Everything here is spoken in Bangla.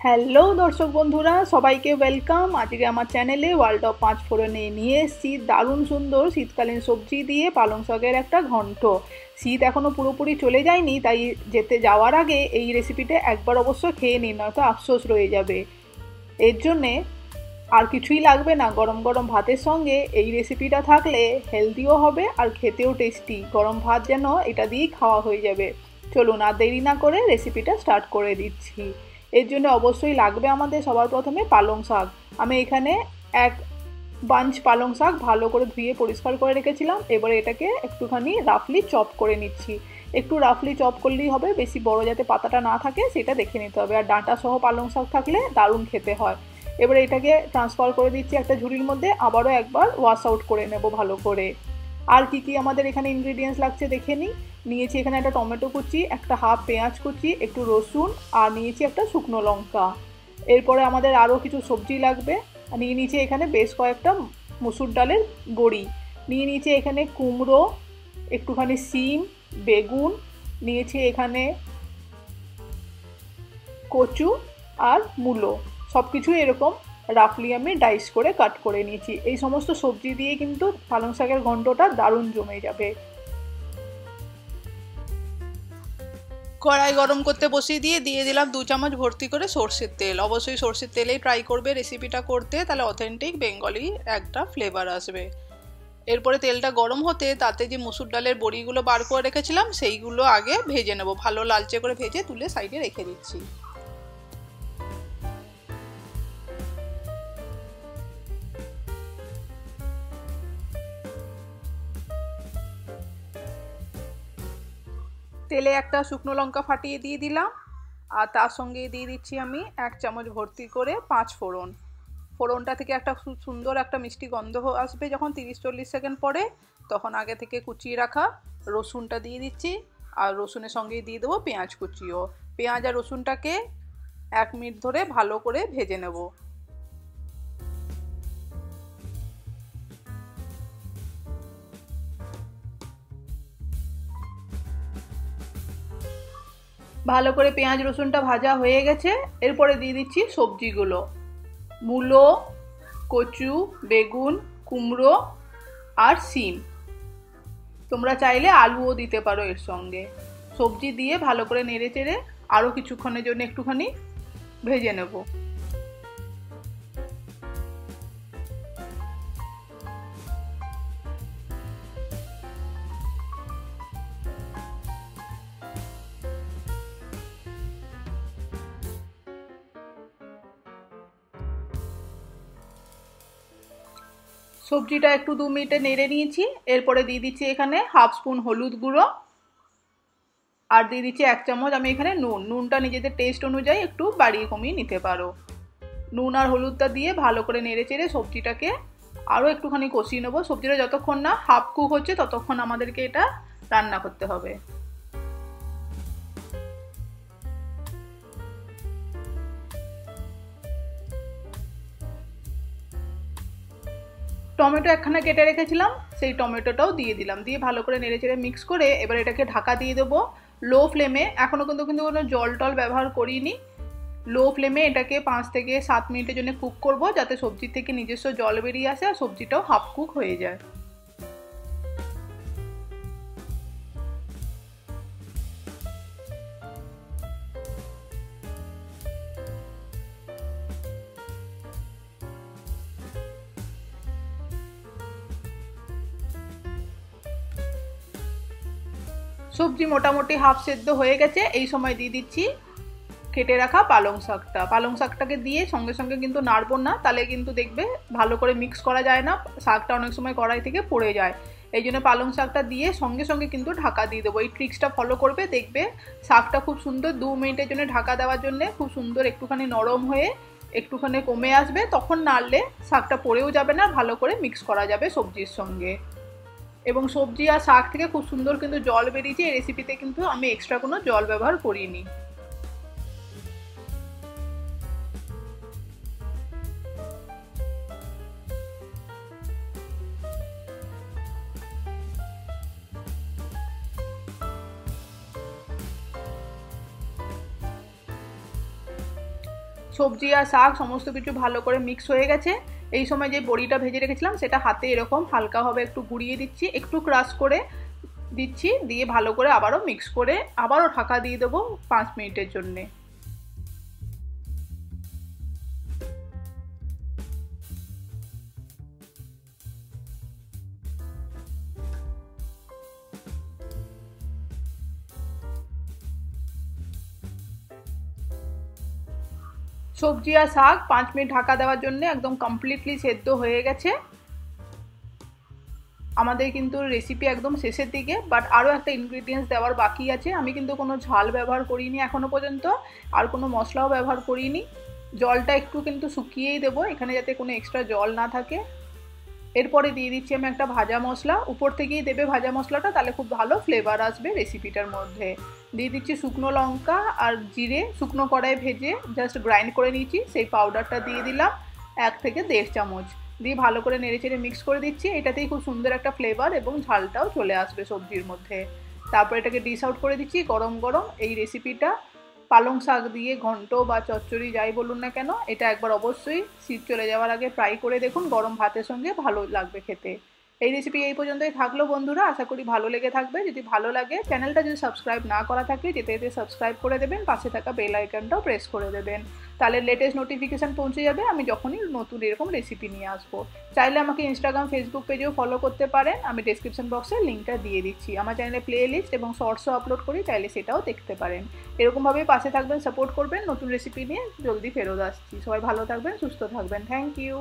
হ্যালো দর্শক বন্ধুরা, সবাইকে ওয়েলকাম। আজকে আমার চ্যানেলে ওয়ার্ল্ড অফ পাঁচ ফোড়নে নিয়ে এসেছি দারুণ সুন্দর শীতকালীন সবজি দিয়ে পালং শাকের একটা ঘন্ট। শীত এখনও পুরোপুরি চলে যায়নি, তাই যাওয়ার আগে এই রেসিপিটা একবার অবশ্য খেয়ে নিন, নয়তো আফসোস রয়ে যাবে। এর জন্যে আর কিছুই লাগবে না, গরম গরম ভাতের সঙ্গে এই রেসিপিটা থাকলে হেলদিও হবে আর খেতেও টেস্টি। গরম ভাত যেন এটা দিয়েই খাওয়া হয়ে যাবে। চলুন আর দেরি না করে রেসিপিটা স্টার্ট করে দিচ্ছি। এর জন্য অবশ্যই লাগবে আমাদের সবার প্রথমে পালং শাক। আমি এখানে এক বাঞ্চ পালং শাক ভালো করে ধুয়ে পরিষ্কার করে রেখেছিলাম। এবারে এটাকে একটুখানি রাফলি চপ করে নিচ্ছি। একটু রাফলি চপ করলেই হবে, বেশি বড় যাতে পাতাটা না থাকে সেটা দেখে নিতে হবে। আর ডাঁটা সহ পালং শাক থাকলে দারুণ খেতে হয়। এবারে এটাকে ট্রান্সফার করে দিচ্ছি একটা ঝুড়ির মধ্যে, আবারও একবার ওয়াশ আউট করে নেব ভালো করে। আর কি কি আমাদের এখানে ইনগ্রিডিয়েন্টস লাগছে দেখে নিই। নিয়েছি এখানে একটা টমেটো কুচি, একটা হাফ পেঁয়াজ কুচি, একটু রসুন, আর নিয়েছি একটা শুকনো লঙ্কা। এরপরে আমাদের আরও কিছু সবজি লাগবে। নিয়ে নিয়েছি এখানে বেশ কয়েকটা মুসুর ডালের বড়ি, নিয়ে নিয়েছি এখানে কুমড়ো, একটুখানি সিম, বেগুন, নিয়েছি এখানে কচু আর মূলো। সব কিছু এরকম রাফলি আমি ডাইস করে কাট করে নিয়েছি। এই সমস্ত সবজি দিয়ে কিন্তু পালং শাকের ঘন্টটা দারুণ জমে যাবে। কড়াই গরম করতে বসিয়ে দিয়ে দিলাম 2 চামচ ভর্তি করে সর্ষের তেল। অবশ্যই সর্ষের তেলেই ট্রাই করবে রেসিপিটা করতে, তাহলে অথেন্টিক বেঙ্গলি একটা ফ্লেভার আসবে। এরপরে তেলটা গরম হতে তাতে যে মুসুর ডালের বড়িগুলো বার করে রেখেছিলাম সেইগুলো আগে ভেজে নেব। ভালো লালচে করে ভেজে তুলে সাইডে রেখে দিচ্ছি। তেলে একটা শুকনো লঙ্কা ফাটিয়ে দিয়ে দিলাম, আর তার সঙ্গে দিয়ে দিচ্ছি আমি 1 চামচ ভর্তি করে 5 ফোড়ন। ফোড়নটা থেকে একটা সুন্দর একটা মিষ্টি গন্ধ আসবে যখন 30-40 সেকেন্ড পরে, তখন আগে থেকে কুচিয়ে রাখা রসুনটা দিয়ে দিচ্ছি। আর রসুনের সঙ্গেই দিয়ে দেবো পেঁয়াজ কুচিও। পেঁয়াজ আর রসুনটাকে 1 মিনিট ধরে ভালো করে ভেজে নেব। ভালো করে পেঁয়াজ রসুনটা ভাজা হয়ে গেছে। এরপরে দিয়ে দিচ্ছি সবজিগুলো, মূলো, কচু, বেগুন, কুমড়ো আর সিম। তোমরা চাইলে আলুও দিতে পারো এর সঙ্গে। সবজি দিয়ে ভালো করে নেড়ে চেড়ে আরও কিছুক্ষণের জন্য একটুখানি ভেজে নেব। সবজিটা একটু 2 মিনিটে নেড়ে নিয়েছি। এরপরে দিয়ে দিচ্ছি এখানে হাফ স্পুন হলুদ গুঁড়ো, আর দিয়ে দিচ্ছি 1 চামচ আমি এখানে নুনটা নিজেদের টেস্ট অনুযায়ী একটু বাড়িয়ে কমিয়ে নিতে পারো। নুন আর হলুদটা দিয়ে ভালো করে নেড়ে চেড়ে সবজিটাকে আরও একটুখানি কষিয়ে নেবো। সবজিটা যতক্ষণ না হাফ কুক হচ্ছে ততক্ষণ আমাদেরকে এটা রান্না করতে হবে। টমেটো একখানা কেটে রেখেছিলাম, সেই টমেটোটাও দিয়ে দিলাম। দিয়ে ভালো করে নেড়ে চেড়ে মিক্স করে এবার এটাকে ঢাকা দিয়ে দেবো লো ফ্লেমে। এখনও কিন্তু কোনো জল টল ব্যবহার করিনি। লো ফ্লেমে এটাকে 5 থেকে 7 মিনিটের জন্য কুক করব, যাতে সবজি থেকে নিজস্ব জল বেরিয়ে আসে আর সবজিটাও হাফ কুক হয়ে যায়। সবজি মোটামুটি হাফ সেদ্ধ হয়ে গেছে। এই সময় দিয়ে দিচ্ছি কেটে রাখা পালং শাকটা। পালং শাকটাকে দিয়ে সঙ্গে সঙ্গে কিন্তু নাড়বো না, তাহলে কিন্তু দেখবে ভালো করে মিক্স করা যায় না, শাকটা অনেক সময় কড়াই থেকে পড়ে যায়। এই জন্য পালং শাকটা দিয়ে সঙ্গে সঙ্গে কিন্তু ঢাকা দিয়ে দেবো। এই ট্রিক্সটা ফলো করবে, দেখবে শাকটা খুব সুন্দর 2 মিনিটের জন্য ঢাকা দেওয়ার জন্য খুব সুন্দর একটুখানি নরম হয়ে একটুখানি কমে আসবে। তখন নাড়লে শাকটা পড়েও যাবে না, ভালো করে মিক্স করা যাবে সবজির সঙ্গে। এবং সবজি আর শাক থেকে খুব সুন্দর কিন্তু জল বেরিয়েছে। এই রেসিপিতে কিন্তু আমি এক্সট্রা কোনো জল ব্যবহার করিনি। সবজি আর শাক সমস্ত কিছু ভালো করে মিক্স হয়ে গেছে। এই সময় যে বড়িটা ভেজে রেখেছিলাম সেটা হাতে এরকম হালকাভাবে একটু গুঁড়িয়ে দিচ্ছি, একটু ক্রাশ করে দিচ্ছি, দিয়ে ভালো করে আবারও মিক্স করে আবারও ঢাকা দিয়ে দেবো 5 মিনিটের জন্যে। সবজি আর শাক 5 মিনিট ঢাকা দেওয়ার জন্য একদম কমপ্লিটলি সেদ্ধ হয়ে গেছে। আমাদের কিন্তু রেসিপি একদম শেষের দিকে, বাট আরও একটা ইনগ্রিডিয়েন্টস দেওয়ার বাকি আছে। আমি কিন্তু কোনো ঝাল ব্যবহার করিনি এখনো পর্যন্ত, আর কোনো মশলাও ব্যবহার করিনি। জলটা একটু কিন্তু শুকিয়েই দেবো এখানে, যাতে কোনো এক্সট্রা জল না থাকে। এরপরে দিয়ে দিচ্ছি আমি একটা ভাজা মশলা, উপর থেকেই দেবে ভাজা মশলাটা, তাহলে খুব ভালো ফ্লেভার আসবে রেসিপিটার মধ্যে। দিয়ে দিচ্ছি শুকনো লঙ্কা আর জিরে, শুকনো কড়াই ভেজে জাস্ট গ্রাইন্ড করে নিয়েছি, সেই পাউডারটা দিয়ে দিলাম 1 থেকে 1.5 চামচ, দিয়ে ভালো করে নেড়েচেড়ে মিক্স করে দিচ্ছি। এটাতেই খুব সুন্দর একটা ফ্লেভার এবং ঝালটাও চলে আসবে সবজির মধ্যে। তারপর এটাকে ডিশ আউট করে দিচ্ছি গরম গরম। এই রেসিপিটা পালং শাক দিয়ে ঘন্ট বা চচ্চড়ি যাই বলুন না কেন, এটা একবার অবশ্যই শীত চলে যাওয়ার আগে ট্রাই করে দেখুন, গরম ভাতের সঙ্গে ভালো লাগবে খেতে। এই রেসিপি এই পর্যন্তই থাকলো বন্ধুরা, আশা করি ভালো লেগে থাকবে। যদি ভালো লাগে চ্যানেলটা যদি সাবস্ক্রাইব না করা থাকে যেতে যেতে সাবস্ক্রাইব করে দেবেন, পাশে থাকা বেল আইকনটাও প্রেস করে দেবেন, তাহলে লেটেস্ট নোটিফিকেশান পৌঁছে যাবে আমি যখনই নতুন এরকম রেসিপি নিয়ে আসবো। চাইলে আমাকে ইনস্টাগ্রাম ফেসবুক পেজেও ফলো করতে পারেন, আমি ডেসক্রিপশন বক্সে লিঙ্কটা দিয়ে দিচ্ছি। আমার চ্যানেলে প্লে লিস্ট এবং শর্টসও আপলোড করি, চাইলে সেটাও দেখতে পারেন। এরকমভাবে পাশে থাকবেন, সাপোর্ট করবেন, নতুন রেসিপি নিয়ে জলদি ফেরত আসছি। সবাই ভালো থাকবেন, সুস্থ থাকবেন, থ্যাংক ইউ।